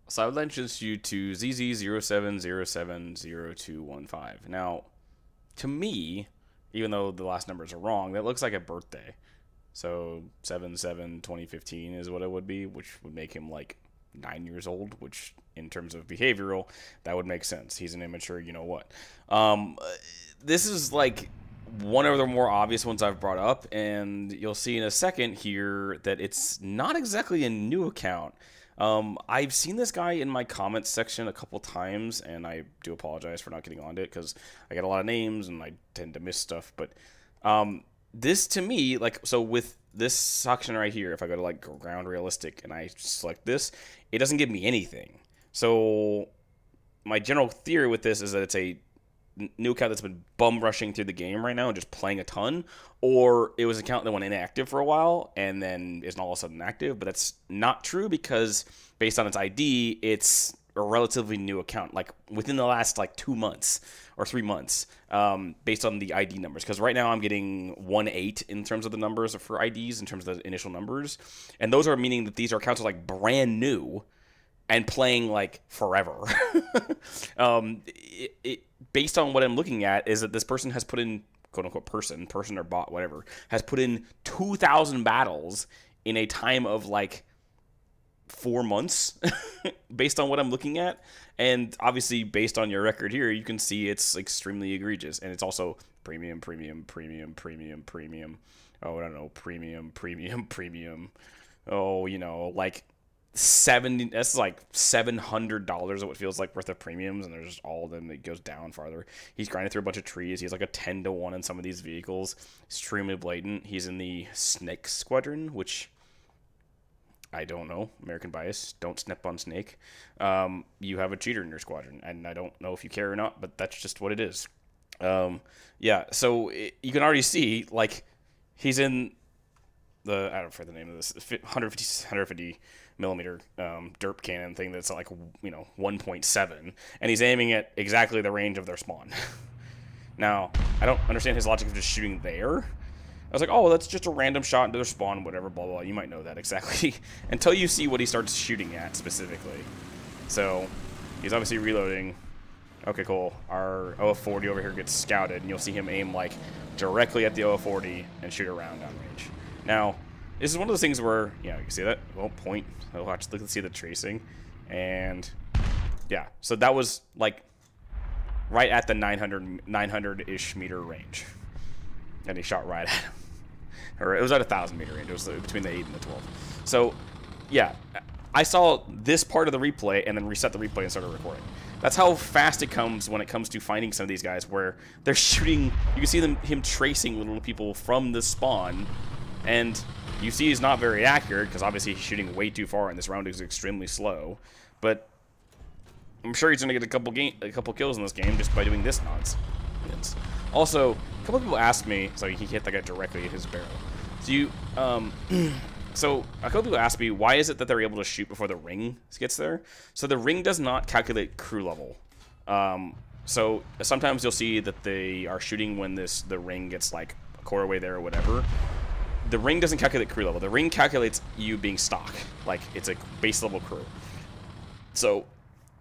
So I would like to introduce you to zz07070215. Now, to me, even though the last numbers are wrong, that looks like a birthday. So 7/7/2015 is what it would be, which would make him like 9 years old, which in terms of behavioral, that would make sense. He's an immature, you know what. This is like one of the more obvious ones I've brought up, and you'll see in a second here that it's not exactly a new account. I've seen this guy in my comments section a couple times, and I do apologize for not getting onto it because I get a lot of names and I tend to miss stuff. But this to me, like, so with this section right here, if I go to like ground realistic and I select this, it doesn't give me anything. So my general theory with this is that it's a new account that's been bum rushing through the game right now and just playing a ton, or it was an account that went inactive for a while and then is all of a sudden active. But that's not true because based on its ID, it's a relatively new account, like within the last like 2 months or 3 months, based on the ID numbers. Because right now I'm getting 1.8 in terms of the numbers for IDs, in terms of the initial numbers, and those are meaning that these are accounts are like brand new and playing like forever. Based on what I'm looking at, is that this person has put in, quote unquote, person or bot, whatever, has put in 2,000 battles in a time of like 4 months, based on what I'm looking at. And obviously, based on your record here, you can see it's extremely egregious. And it's also premium. Oh, I don't know, premium. Oh, you know, like 70, that's like $700 of what feels like worth of premiums, and there's all of them that goes down farther. He's grinding through a bunch of trees. He has like a 10-to-1 in some of these vehicles. Extremely blatant. He's in the Snake Squadron, which I don't know. American bias. Don't snip on Snake. You have a cheater in your squadron, and I don't know if you care or not, but that's just what it is. Yeah, so you can already see, like, he's in the, I don't forget the name of this, 150 millimeter derp cannon thing that's like, you know, 1.7, and he's aiming at exactly the range of their spawn. Now, I don't understand his logic of just shooting there. I was like, oh, that's just a random shot into their spawn, whatever, blah, blah. You might know that exactly until you see what he starts shooting at specifically. So he's obviously reloading. Okay, cool. Our OF-40 over here gets scouted, and you'll see him aim like directly at the OF-40 and shoot around downrange. Now, this is one of those things where, yeah, you can see that. Well, point. I'll watch. Look and see the tracing, and yeah. So that was like right at the 900-ish meter range, and he shot right at him. Or it was at 1,000 meter range. It was between the 8 and the 12. So yeah, I saw this part of the replay and then reset the replay and started recording. That's how fast it comes when it comes to finding some of these guys, where they're shooting. You can see him tracing little people from the spawn, and you see he's not very accurate because obviously he's shooting way too far, and this round is extremely slow. But I'm sure he's going to get a couple kills in this game just by doing this nonsense. Also, a couple people asked me, so he hit that guy directly at his barrel. So you, so a couple people asked me, why is it that they're able to shoot before the ring gets there? So the ring does not calculate crew level. So sometimes you'll see that they are shooting when the ring gets like a quarter way there or whatever. The ring doesn't calculate crew level. The ring calculates you being stock, like it's a base level crew. So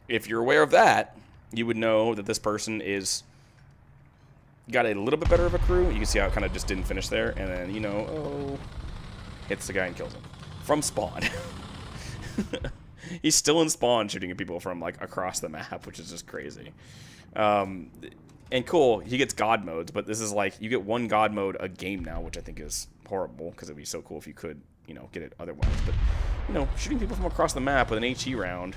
if you're aware of that, you would know that this person is got a little bit better of a crew. You can see how it kind of just didn't finish there, and then, you know, oh, hits the guy and kills him from spawn. He's still in spawn shooting at people from like across the map, which is just crazy. And cool, he gets god modes, but this is like, you get one god mode a game now, which I think is horrible, because it'd be so cool if you could, you know, get it otherwise. But, you know, shooting people from across the map with an HE round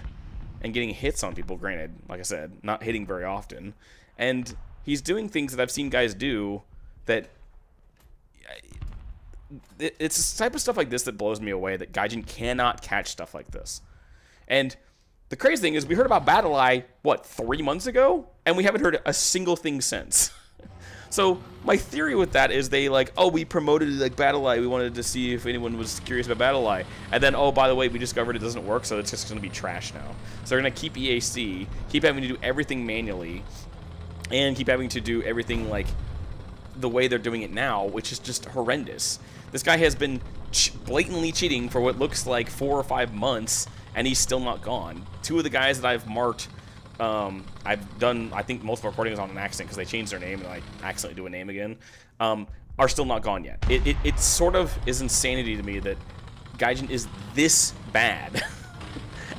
and getting hits on people, granted, like I said, not hitting very often, and he's doing things that I've seen guys do that, it's the type of stuff like this that blows me away, that Gaijin cannot catch stuff like this. And the crazy thing is, we heard about BattlEye, what, 3 months ago? And we haven't heard a single thing since. So my theory with that is they like, oh, we promoted like BattlEye, we wanted to see if anyone was curious about BattlEye, and then, oh, by the way, we discovered it doesn't work, so it's just going to be trash now. So they're going to keep EAC, keep having to do everything manually, and keep having to do everything like the way they're doing it now, which is just horrendous. This guy has been blatantly cheating for what looks like 4 or 5 months, and he's still not gone. Two of the guys that I've marked, I've done, I think, multiple recordings on an accident because they changed their name and I accidentally do a name again, are still not gone yet. It sort of is insanity to me that Gaijin is this bad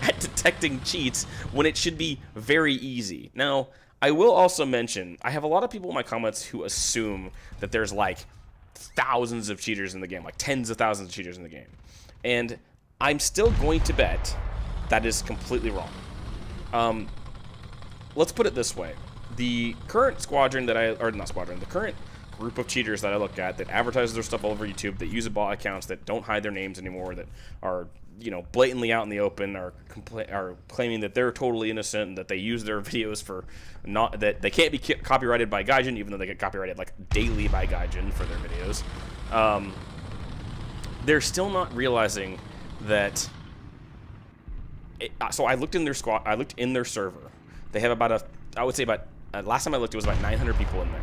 at detecting cheats when it should be very easy. Now, I will also mention, I have a lot of people in my comments who assume that there's like thousands of cheaters in the game, like tens of thousands of cheaters in the game. And I'm still going to bet that is completely wrong. Let's put it this way. The current squadron that the current group of cheaters that I look at that advertise their stuff all over YouTube, that use bot accounts, that don't hide their names anymore, that are, you know, blatantly out in the open, are claiming that they're totally innocent and that they use their videos for that they can't be copyrighted by Gaijin, even though they get copyrighted like daily by Gaijin for their videos. They're still not realizing that. So I looked in their squad. I looked in their server. They have about I would say about last time I looked, it was about 900 people in there.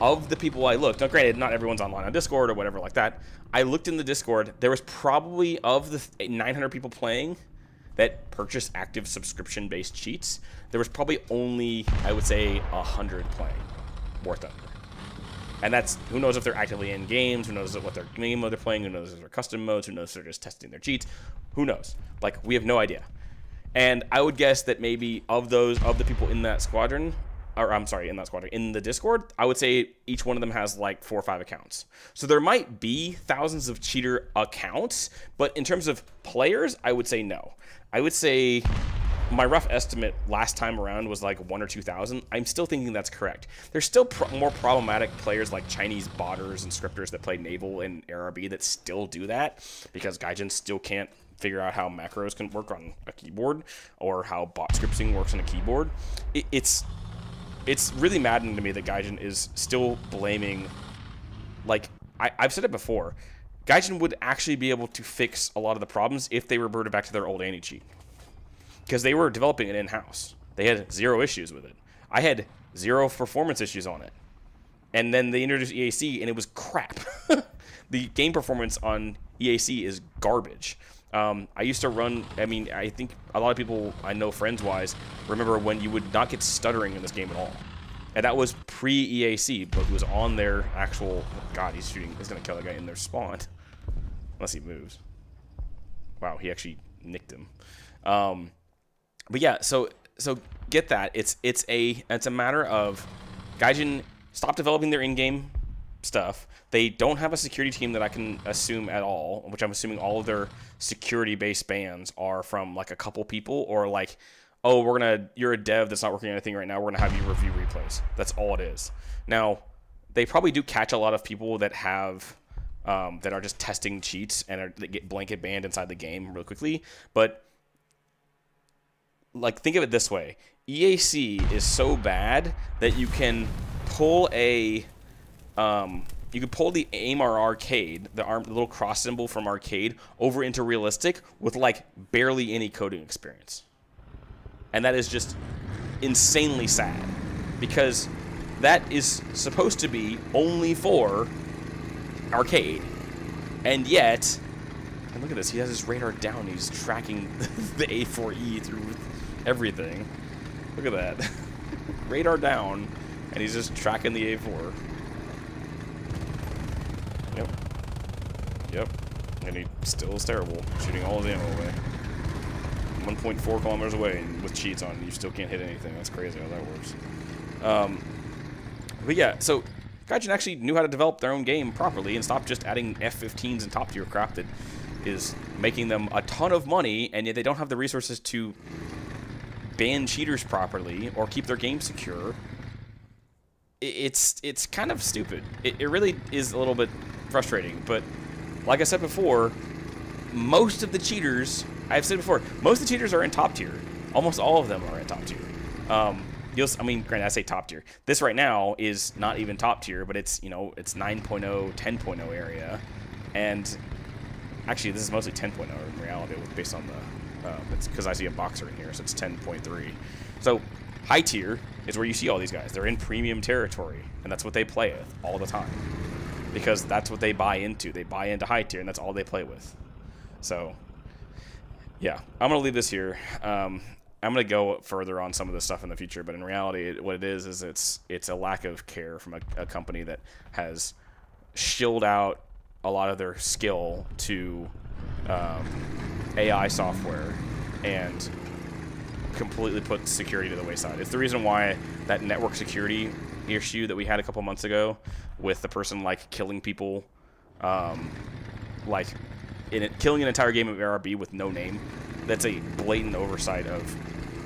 Of the people I looked, now granted, not everyone's online on Discord or whatever like that. I looked in the Discord. There was probably, of the 900 people playing that purchase active subscription-based cheats, there was probably only, I would say, 100 playing War Thunder. And that's, who knows if they're actively in games, who knows what their game mode they're playing, who knows if they're custom modes, who knows if they're just testing their cheats, who knows? Like, we have no idea. And I would guess that maybe of the people in that squadron, or I'm sorry, in that squadron, in the Discord, I would say each one of them has like 4 or 5 accounts. So there might be thousands of cheater accounts, but in terms of players, I would say no. I would say my rough estimate last time around was like 1,000 or 2,000. I'm still thinking that's correct. There's still more problematic players like Chinese botters and scripters that play Naval and ARB that still do that because Gaijin still can't figure out how macros can work on a keyboard or how bot scripting works on a keyboard. It's really maddening to me that Gaijin is still blaming, like, I've said it before, Gaijin would actually be able to fix a lot of the problems if they reverted back to their old anti-cheat. Because they were developing it in-house. They had 0 issues with it. I had 0 performance issues on it. And then they introduced EAC, and it was crap. The game performance on EAC is garbage. I used to run, I mean, I think a lot of people I know friends-wise remember when you would not get stuttering in this game at all. And that was pre-EAC, but it was on their actual, God, he's shooting, he's going to kill a guy in their spawn. Unless he moves. Wow, he actually nicked him. But yeah, so get that. It's a matter of Gaijin stop developing their in-game stuff. They don't have a security team that I can assume at all, which I'm assuming all of their security-based bans are from like a couple people, or like, oh, you're a dev that's not working on anything right now, we're gonna have you review replays. That's all it is. Now, they probably do catch a lot of people that have that are just testing cheats and that get blanket banned inside the game real quickly, but like, think of it this way. EAC is so bad that you can pull a you can pull the AIMR arcade, the little cross symbol from arcade, over into realistic with like barely any coding experience. And that is just insanely sad, because that is supposed to be only for arcade. And yet, and look at this, he has his radar down, he's tracking the A4E through everything. Look at that. Radar down, and he's just tracking the A4. Yep. And he still is terrible, shooting all his ammo away. 1.4 kilometers away, and with cheats on, you still can't hit anything. That's crazy how that works. But yeah, so Gaijin actually knew how to develop their own game properly and stop just adding F-15s and top-tier crap that is making them a ton of money, and yet they don't have the resources to ban cheaters properly or keep their game secure. It's kind of stupid. It really is a little bit frustrating, but like I said before, most of the cheaters, I've said before, most of the cheaters are in top tier. Almost all of them are in top tier. I mean, granted, I say top tier. This right now is not even top tier, but it's, you know, it's 9.0, 10.0 area. And actually, this is mostly 10.0 in reality, based on the, it's because I see a boxer in here, so it's 10.3. So high tier is where you see all these guys. They're in premium territory, and that's what they play with all the time, because that's what they buy into. They buy into high tier, and that's all they play with. So Yeah, I'm gonna leave this here. I'm gonna go further on some of this stuff in the future, but in reality, what it is it's a lack of care from a company that has shilled out a lot of their skill to AI software and completely put security to the wayside. It's the reason why that network security issue that we had a couple months ago with the person like killing people, like killing an entire game of ARB with no name. That's a blatant oversight of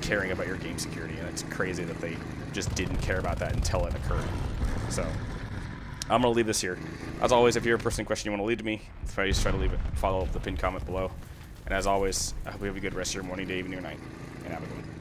caring about your game security, and it's crazy that they just didn't care about that until it occurred. So I'm gonna leave this here. As always, if you're a person question you want to leave to me, just try to leave it. Follow the pinned comment below. And as always, I hope you have a good rest of your morning, day, evening, or night, and have a good one.